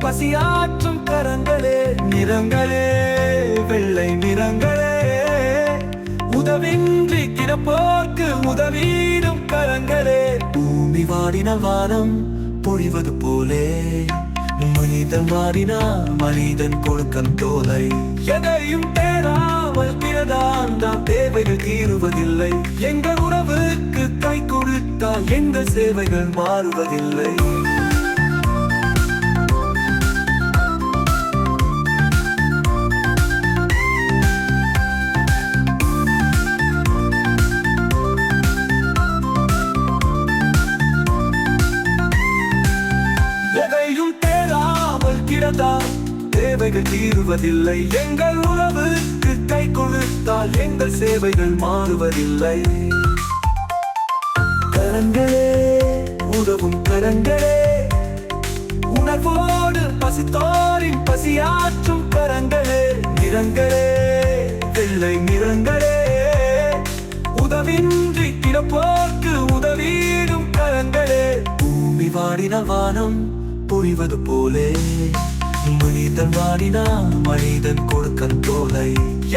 பசியாற்றும் கரங்களே, நிறங்களே வெள்ளை நிறங்களே, உதவின்றி கிடப்போர்க்கு உதவிடும் கரங்களே, பூமி வாடினால் வானம் பொழிவது போலே, மனிதன் மாறினா மனிதன் கொடுக்கும் தோலை, எதையும் தேடாமல் பிறதான் நாம் தேவைகள் தீருவதில்லை, எங்கள் உறவுக்கு கை கொடுத்தால் எங்கள் சேவைகள் மாறுவதில்லை. தேவைகள் தீருவதில்லை, எங்கள் உறவுக்கு கை கொடுத்தால் எங்கள் சேவைகள் மாறுவதில்லை. கரங்களே உதவும் கரங்களே, உணர்வோடு பசித்தோரின் பசியாற்றும் கரங்களே, நிறங்களே வெள்ளை நிறங்களே, உதவின்றி கிடப்போர்க்கு உதவிடும் கரங்களே, பூமி வாடினால் வானம் பொழிவது போலே, மனிதன் வாடினா மனிதன் கொடுக்கும் தோலை,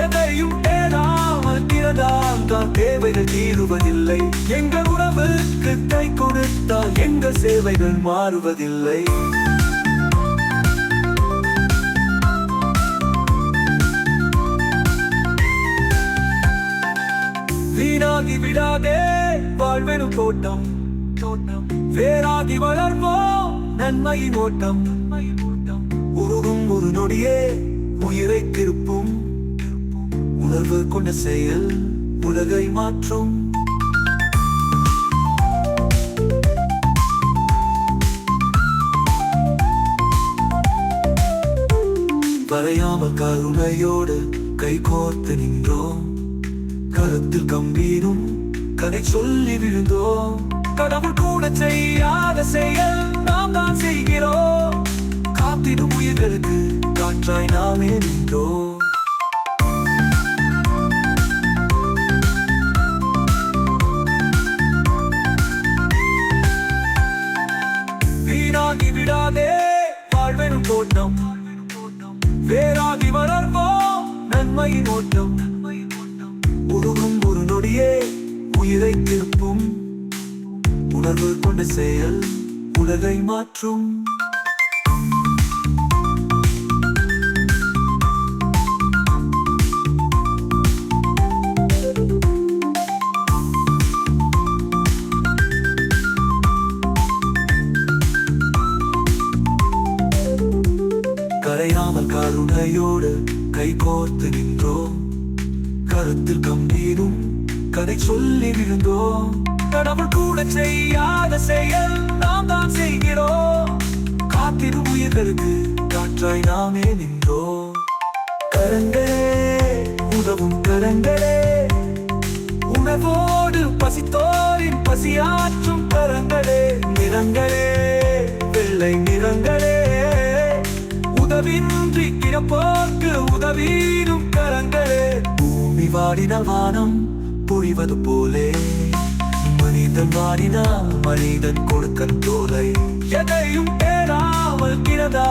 எதையும் தேடாமல் பிறதால் தான் தேவைகள் தீருவதில்லை, எங்கள் உறவுக்கு கை கொடுத்தால் எங்கள் சேவைகள் மாறுவதில்லை. வீணாகி விடாதே வாழ்வெனும் தோட்டம், வேறாகி வளர்வோம் நன்மையின் ஓட்டம், உருகும் ஒரு நொடியே உயிரை திருப்பும், உணர்வு கொண்ட செயல் உலகை மாற்றும். வரையாமல் கருணையோடு கை கோர்த்து நின்றோம், கருத்தில் கம்பீரும் கதை சொல்லி விழுந்தோம், கடவுள் கூட செய்யாத செயல் நாம் தான் செய்கிறோம், காத்திடும் உயிர்களுக்கு காற்றாய் நாமே நின்றோம். வீணாகி விடாதே வாழ்வெனும் தோட்டம், வேறாகி வளர்வோம் நன்மையின் ஓட்டம், உருகும் ஒரு நொடியே உயிரை திருப்பும், உணர்வு கொண்ட செயல் உலகை மாற்றும். கரையாமல் கருணையோடு கை கோர்த்து நின்றோம், கருத்தில் கம்பீரும் கதை சொல்லி விழுந்தோம், கடவுள் கூட செய்யாத செயல் நாம் தான் செய்கிறோம், காத்திடும் உயிர்களுக்கு காற்றாய் நாமே நின்றோம். கரங்களே உதவும் கரங்களே, உணர்வோடு பசித்தோரின் பசியாற்றும் கரங்களே, நிறங்களே வெள்ளை நிறங்களே, உதவின்றி கிடப்போர்க்கு உதவிடும் கரங்களே, பூமி வாடினால் வானம் பொழிவது போலே, மனிதன் வாடினால் மனிதன் கொடுக்கும் தோலை, எதையும் தேடாமல் கிடதா